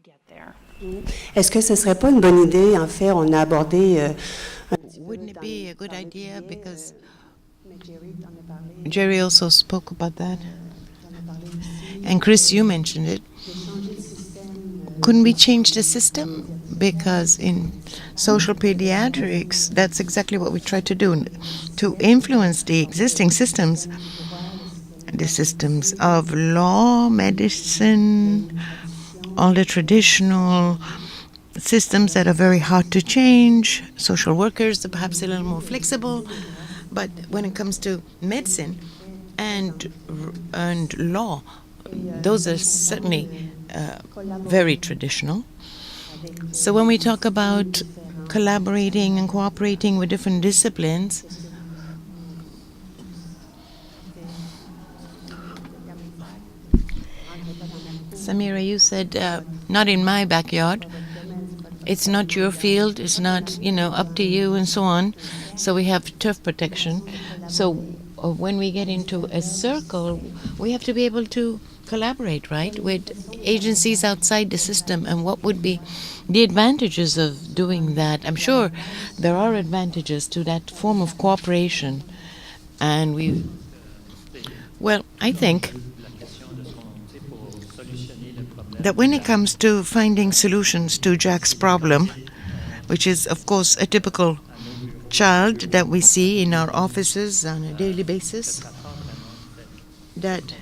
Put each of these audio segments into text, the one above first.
get there. Est-ce que ce serait pas une bonne idée? En fait, on a abordé. Wouldn't it be a good idea, because Jerry also spoke about that, and Chris, you mentioned it. Couldn't we change the system? Because in social pediatrics, that's exactly what we try to do, to influence the existing systems, the systems of law, medicine, all the traditional systems that are very hard to change. Social workers are perhaps a little more flexible, but when it comes to medicine and law, those are certainly very traditional. So when we talk about collaborating and cooperating with different disciplines, Samira, you said, not in my backyard. It's not your field. It's not, up to you and so on. So we have turf protection. So when we get into a circle, we have to be able to collaborate, right, with agencies outside the system. And what would be the advantages of doing that? I'm sure there are advantages to that form of cooperation. And I think that when it comes to finding solutions to Jack's problem, which is, of course, a typical child that we see in our offices on a daily basis, that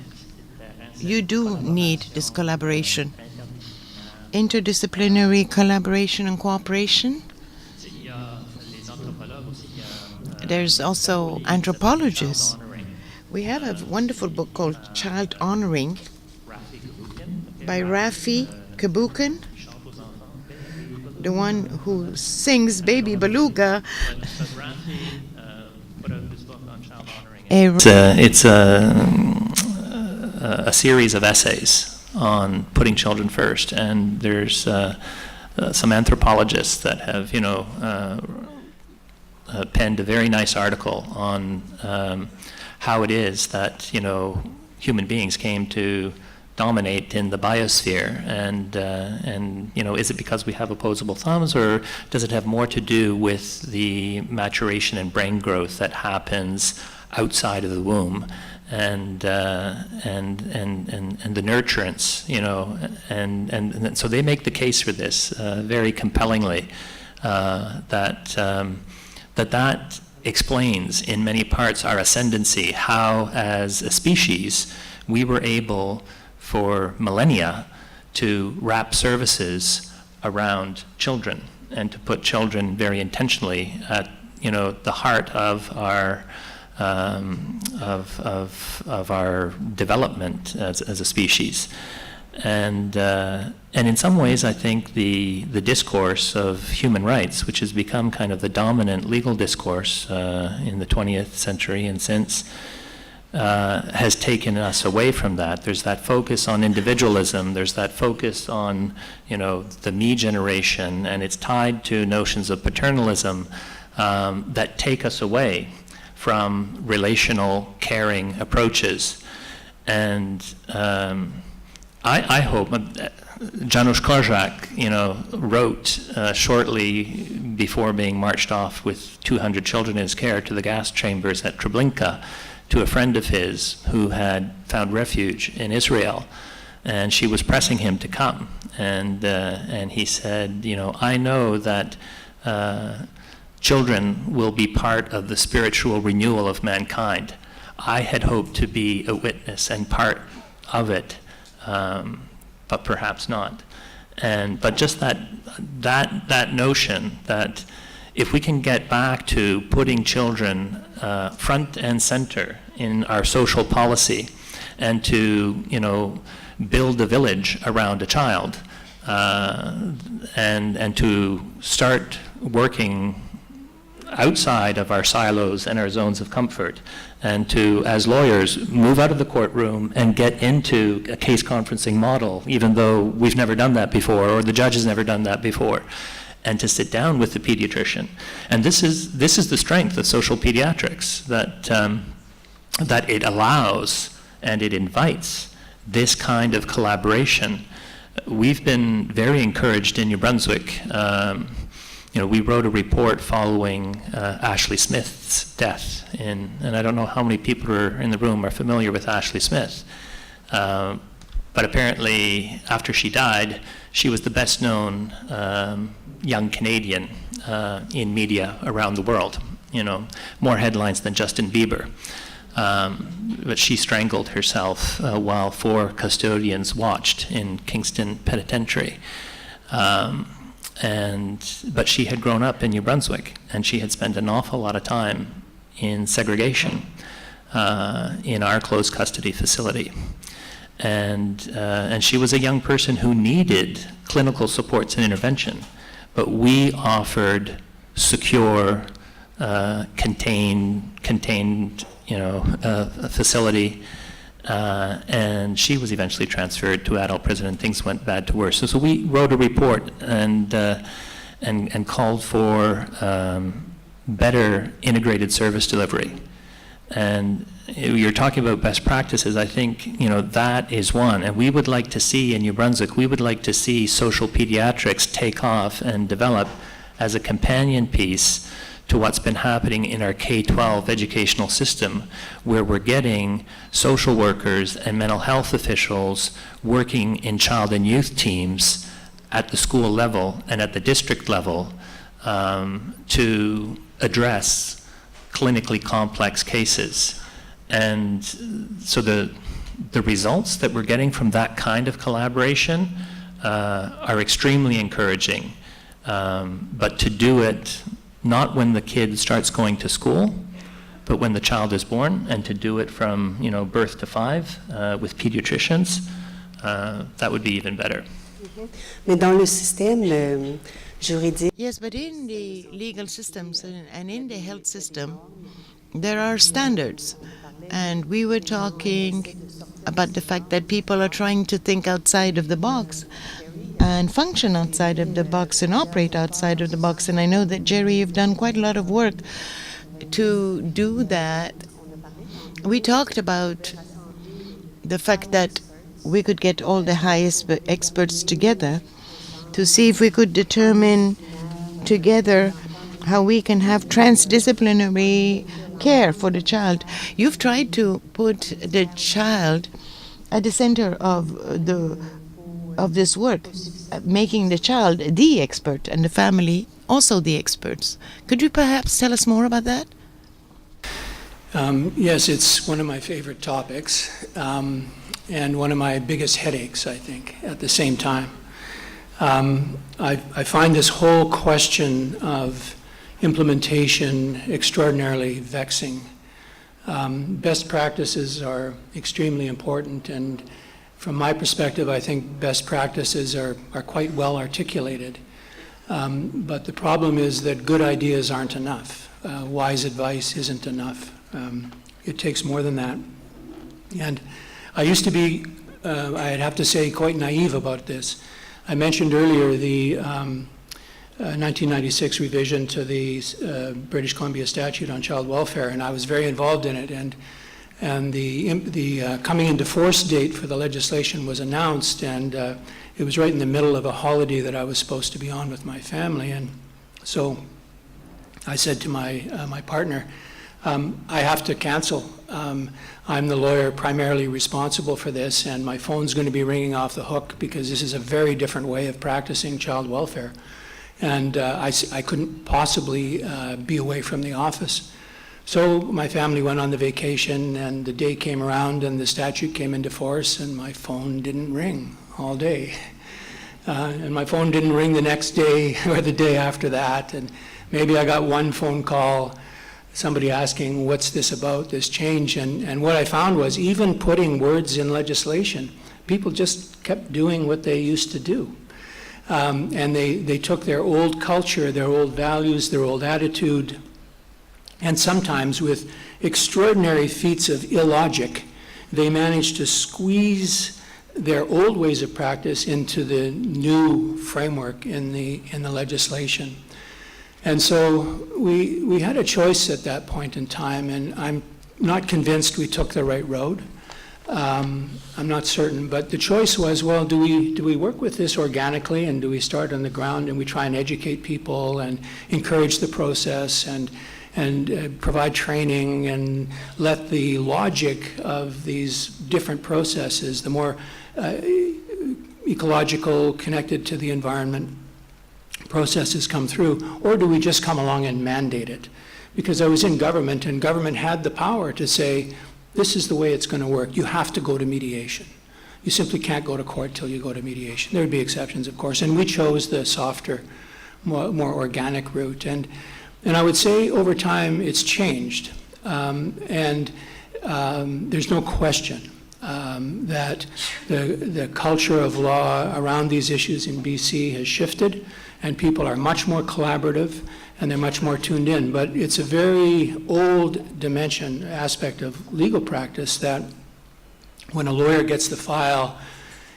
you do need this collaboration, interdisciplinary collaboration and cooperation. There's also anthropologists. We have a wonderful book called Child Honoring by Rafi Kabukan, the one who sings Baby Beluga. It's a series of essays on putting children first, and there's some anthropologists that have, penned a very nice article on how it is that, human beings came to dominate in the biosphere, and is it because we have opposable thumbs, or does it have more to do with the maturation and brain growth that happens outside of the womb, and the nurturance, and so they make the case for this very compellingly, that explains in many parts our ascendancy, how as a species we were able for millennia to wrap services around children and to put children very intentionally at the heart of our of our development as a species, and in some ways I think the discourse of human rights, which has become kind of the dominant legal discourse in the 20th century and since, has taken us away from that. There's that focus on individualism, there's that focus on the me generation, and it's tied to notions of paternalism that take us away from relational, caring approaches. And I hope, Janusz Korczak, wrote shortly before being marched off with 200 children in his care to the gas chambers at Treblinka, to a friend of his who had found refuge in Israel, and she was pressing him to come. And he said, I know that children will be part of the spiritual renewal of mankind. I had hoped to be a witness and part of it, but perhaps not. But just that notion that if we can get back to putting children front and center in our social policy, and to build a village around a child, and to start working outside of our silos and our zones of comfort, and to, as lawyers, move out of the courtroom and get into a case conferencing model, even though we've never done that before, or the judge has never done that before, and to sit down with the pediatrician. And this is the strength of social pediatrics, that it allows and it invites this kind of collaboration we've been very encouraged in New Brunswick. We wrote a report following Ashley Smith's death, and I don't know how many people are in the room are familiar with Ashley Smith, but apparently after she died, she was the best known young Canadian in media around the world. More headlines than Justin Bieber. But she strangled herself while 4 custodians watched in Kingston Penitentiary. But she had grown up in New Brunswick, and she had spent an awful lot of time in segregation in our closed custody facility. And she was a young person who needed clinical supports and intervention, but we offered secure, contained, a facility, and she was eventually transferred to adult prison, and things went bad to worse. So we wrote a report and called for better integrated service delivery. And you're talking about best practices. I think that is one, and we would like to see in New Brunswick, we would like to see social pediatrics take off and develop as a companion piece to what's been happening in our K-12 educational system, where we're getting social workers and mental health officials working in child and youth teams at the school level and at the district level to address clinically complex cases. And so the results that we're getting from that kind of collaboration are extremely encouraging. But to do it not when the kid starts going to school, but when the child is born, and to do it from birth to 5 with pediatricians, that would be even better. Mais dans le système juridique, Yes, but in the legal systems and in the health system, there are standards. And we were talking about the fact that people are trying to think outside of the box and function outside of the box and operate outside of the box. And I know that, Jerry, you've done quite a lot of work to do that. We talked about the fact that we could get all the highest experts together to see if we could determine together how we can have transdisciplinary care for the child. You've tried to put the child at the center of this work, making the child the expert and the family also the experts. Could you perhaps tell us more about that? Yes, it's one of my favorite topics and one of my biggest headaches, I think, at the same time. I find this whole question of implementation extraordinarily vexing. Best practices are extremely important, and from my perspective, I think best practices are quite well articulated. But the problem is that good ideas aren't enough. Wise advice isn't enough. It takes more than that. And I used to be, I'd have to say, quite naive about this. I mentioned earlier the 1996 revision to the British Columbia Statute on Child Welfare, and I was very involved in it. And the coming into force date for the legislation was announced, and it was right in the middle of a holiday that I was supposed to be on with my family. And so I said to my partner, I have to cancel. I'm the lawyer primarily responsible for this, and my phone's going to be ringing off the hook because this is a very different way of practicing child welfare. And I couldn't possibly be away from the office. So my family went on the vacation, and the day came around, and the statute came into force, and my phone didn't ring all day. And my phone didn't ring the next day or the day after that. And maybe I got one phone call, somebody asking, what's this about, this change? And what I found was even putting words in legislation, people just kept doing what they used to do. And they took their old culture, their old values, their old attitude, and sometimes with extraordinary feats of illogic, they managed to squeeze their old ways of practice into the new framework in the legislation. And so we had a choice at that point in time, and I'm not convinced we took the right road. I'm not certain, but the choice was, well, do we work with this organically, and do we start on the ground and we try and educate people and encourage the process and provide training and let the logic of these different processes, the more ecological, connected to the environment processes come through, or do we just come along and mandate it? Because I was in government, and government had the power to say, this is the way it's going to work. You have to go to mediation. You simply can't go to court till you go to mediation. There would be exceptions, of course, and we chose the softer, more organic route. And I would say over time it's changed, and there's no question that the culture of law around these issues in BC has shifted, and people are much more collaborative, and they're much more tuned in. But it's a very old dimension, aspect of legal practice, that when a lawyer gets the file,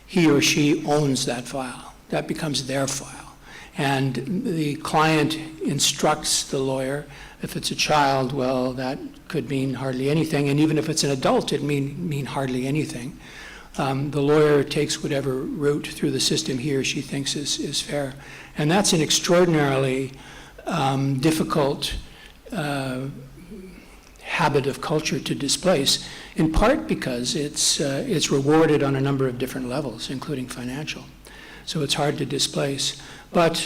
he or she owns that file. That becomes their file. And the client instructs the lawyer. If it's a child, well, that could mean hardly anything. And even if it's an adult, it mean hardly anything. The lawyer takes whatever route through the system he or she thinks is fair. And that's an extraordinarily difficult habit of culture to displace, in part because it's rewarded on a number of different levels, including financial. So it's hard to displace. But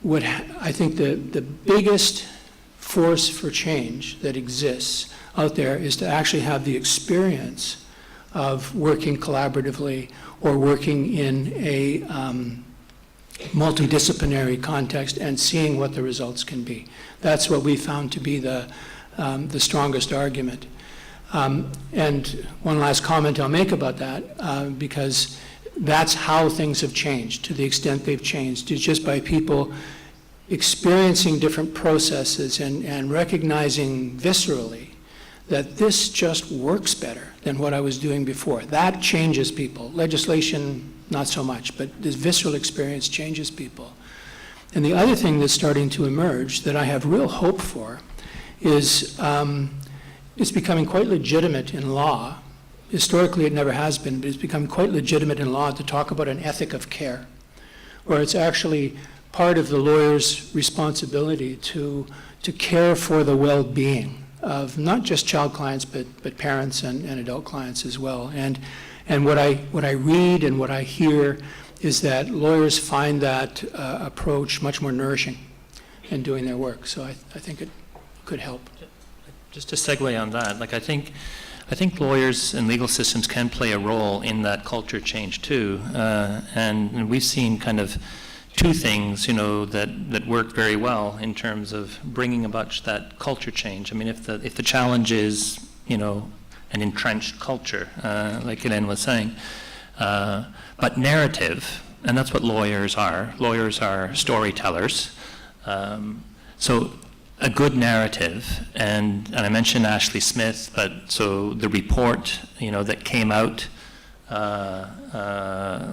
what I think the biggest force for change that exists out there is to actually have the experience of working collaboratively or working in a multidisciplinary context and seeing what the results can be. That's what we found to be the strongest argument. And one last comment I'll make about that, because that's how things have changed, to the extent they've changed. It's just by people experiencing different processes and recognizing viscerally that this just works better than what I was doing before. That changes people. Legislation, not so much, but this visceral experience changes people. And the other thing that's starting to emerge that I have real hope for is it's becoming quite legitimate in law. Historically, it never has been, but it's become quite legitimate in law to talk about an ethic of care, where it's actually part of the lawyer's responsibility to care for the well-being of not just child clients, but parents and adult clients as well. And what I read and what I hear is that lawyers find that approach much more nourishing in doing their work. So I think it could help. Just to segue on that, like I think lawyers and legal systems can play a role in that culture change too. And we've seen kind of two things, that work very well in terms of bringing about that culture change. I mean, if the challenge is, an entrenched culture, like Julien was saying, but narrative, and that's what lawyers are. Lawyers are storytellers. So a good narrative, and I mentioned Ashley Smith, but so the report, that came out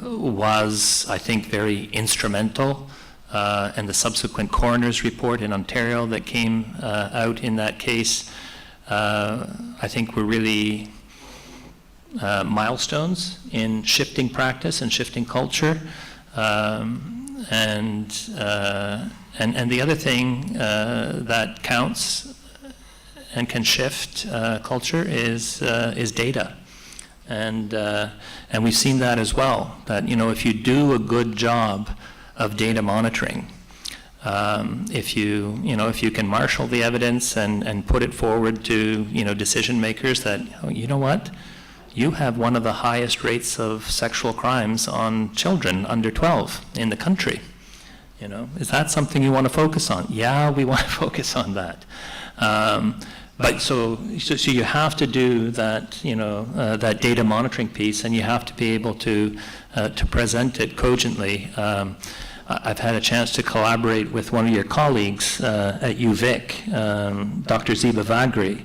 was, I think, very instrumental, and the subsequent coroner's report in Ontario that came out in that case, I think were really milestones in shifting practice and shifting culture. And the other thing that counts and can shift culture is data. And we've seen that as well, that, if you do a good job of data monitoring, if you can marshal the evidence and put it forward to, decision makers that, you have one of the highest rates of sexual crimes on children under 12 in the country. Is that something you want to focus on? Yeah, we want to focus on that. But so you have to do that, that data monitoring piece, and you have to be able to present it cogently. I've had a chance to collaborate with one of your colleagues at UVic, Dr. Ziba Vagri,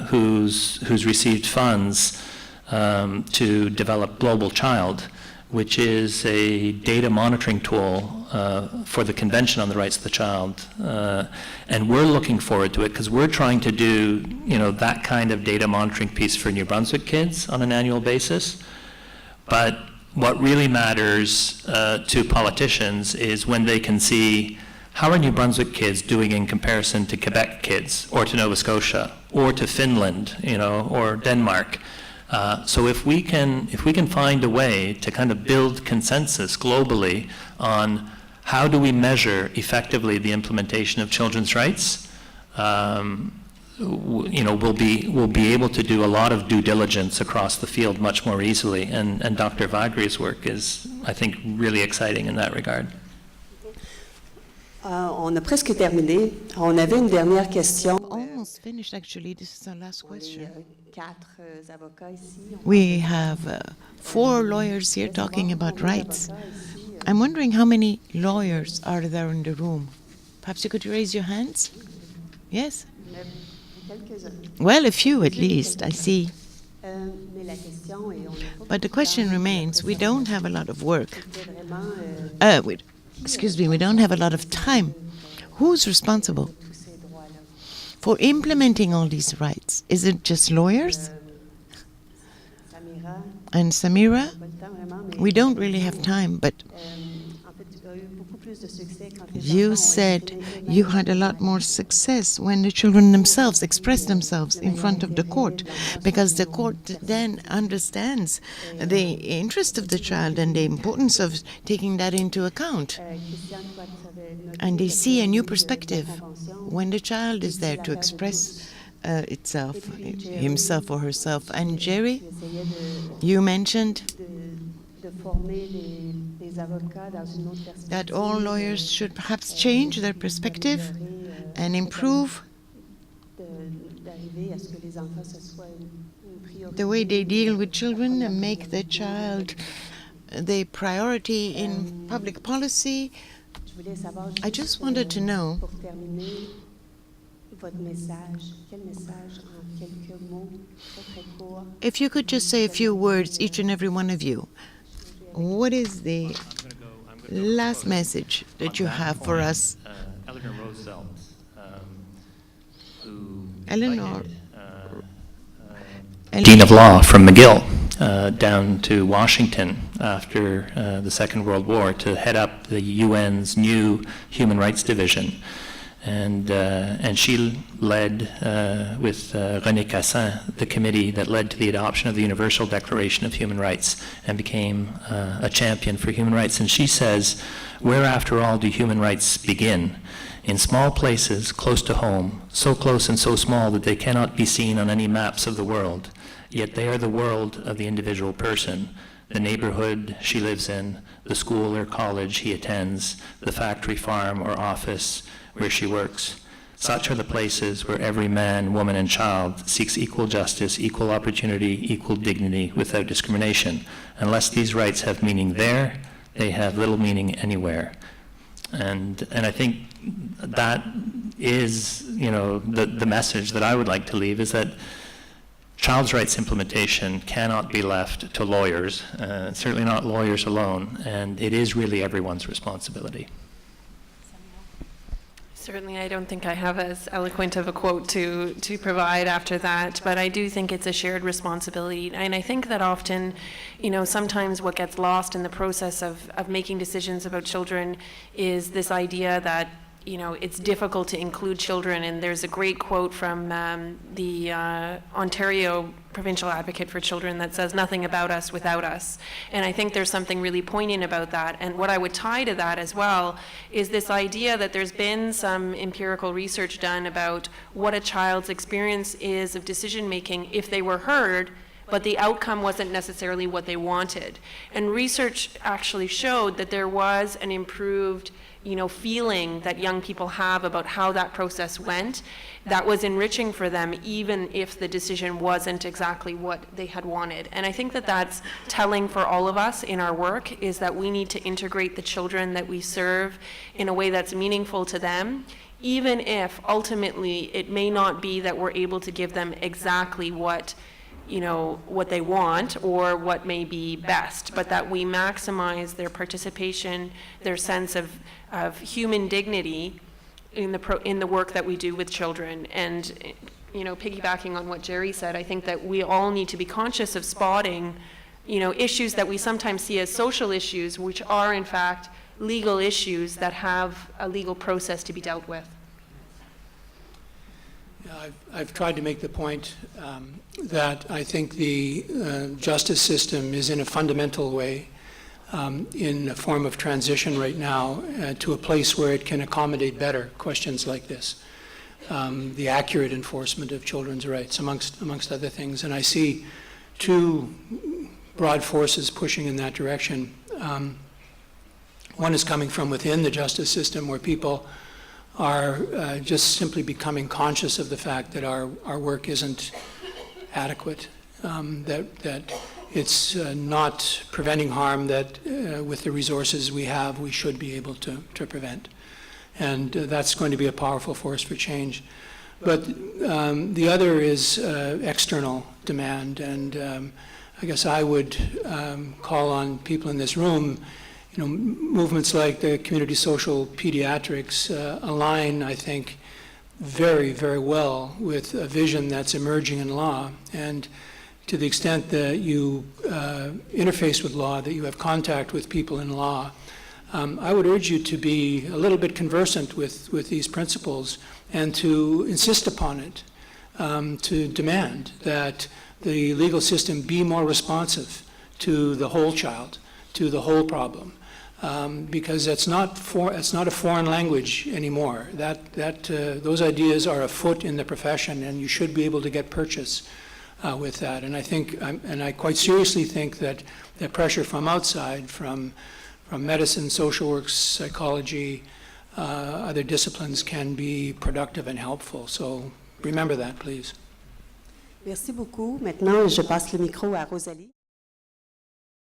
who's received funds to develop Global Child, which is a data monitoring tool for the Convention on the Rights of the Child, and we're looking forward to it because we're trying to do, that kind of data monitoring piece for New Brunswick kids on an annual basis. But what really matters to politicians is when they can see how are New Brunswick kids doing in comparison to Quebec kids, or to Nova Scotia, or to Finland, or Denmark. So if we can find a way to kind of build consensus globally on how do we measure effectively the implementation of children's rights, we'll be able to do a lot of due diligence across the field much more easily. And Dr. Vagri's work is, I think, really exciting in that regard. On a presque terminé. On avait une dernière question. Almost finished, actually. This is our last question. Quatre avocats ici. We have 4 lawyers here talking about rights. I'm wondering how many lawyers are there in the room. Perhaps you could raise your hands? Yes? Well, a few at least, I see. But the question remains, we don't have a lot of work. We don't have a lot of time. Who's responsible for implementing all these rights? Is it just lawyers? And Samira? We don't really have time, but you said you had a lot more success when the children themselves expressed themselves in front of the court, because the court then understands the interest of the child and the importance of taking that into account. And they see a new perspective when the child is there to express himself or herself. And Jerry, you mentioned that all lawyers should perhaps change their perspective and improve the way they deal with children and make the child the priority in public policy. I just wanted to know if you could just say a few words, each and every one of you. What is the last message that you have for us? Eleanor Roosevelt, who Eleanor. Dean of Law from McGill down to Washington after the Second World War to head up the UN's new Human Rights Division. And she led, with René Cassin, the committee that led to the adoption of the Universal Declaration of Human Rights and became a champion for human rights. And she says, where after all do human rights begin? In small places close to home, so close and so small that they cannot be seen on any maps of the world. Yet they are the world of the individual person, the neighborhood she lives in, the school or college he attends, the factory, farm, or office where she works. Such are the places where every man, woman, and child seeks equal justice, equal opportunity, equal dignity, without discrimination. Unless these rights have meaning there, they have little meaning anywhere. And I think that is, the message that I would like to leave, is that child's rights implementation cannot be left to lawyers, certainly not lawyers alone, and it is really everyone's responsibility. Certainly, I don't think I have as eloquent of a quote to provide after that, but I do think it's a shared responsibility. And I think that often, sometimes what gets lost in the process of making decisions about children is this idea that, it's difficult to include children. And there's a great quote from the Ontario Provincial Advocate for Children that says, "Nothing about us without us." And I think there's something really poignant about that. And what I would tie to that as well is this idea that there's been some empirical research done about what a child's experience is of decision making if they were heard, but the outcome wasn't necessarily what they wanted. And research actually showed that there was an improved feeling that young people have about how that process went that was enriching for them, even if the decision wasn't exactly what they had wanted. And I think that that's telling for all of us in our work, is that we need to integrate the children that we serve in a way that's meaningful to them, even if ultimately it may not be that we're able to give them exactly what what they want or what may be best, but that we maximize their participation, their sense of human dignity in the work that we do with children. And, piggybacking on what Jerry said, I think that we all need to be conscious of spotting, issues that we sometimes see as social issues, which are in fact legal issues that have a legal process to be dealt with. I've tried to make the point that I think the justice system is in a fundamental way in a form of transition right now to a place where it can accommodate better questions like this, the accurate enforcement of children's rights, amongst other things. And I see two broad forces pushing in that direction. One is coming from within the justice system, where people are just simply becoming conscious of the fact that our work isn't adequate, that it's not preventing harm that with the resources we have we should be able to prevent. And that's going to be a powerful force for change. But the other is external demand, and I guess I would call on people in this room. Movements like the community social pediatrics align, I think, very, very well with a vision that's emerging in law. And to the extent that you interface with law, that you have contact with people in law, I would urge you to be a little bit conversant with these principles and to insist upon it, to demand that the legal system be more responsive to the whole child, to the whole problem. Because it's not a foreign language anymore. Those ideas are afoot in the profession, and you should be able to get purchase with that. And I quite seriously think that the pressure from outside, from medicine, social work, psychology, other disciplines, can be productive and helpful. So remember that, please. Merci beaucoup. Maintenant, je passe le micro à Rosalie.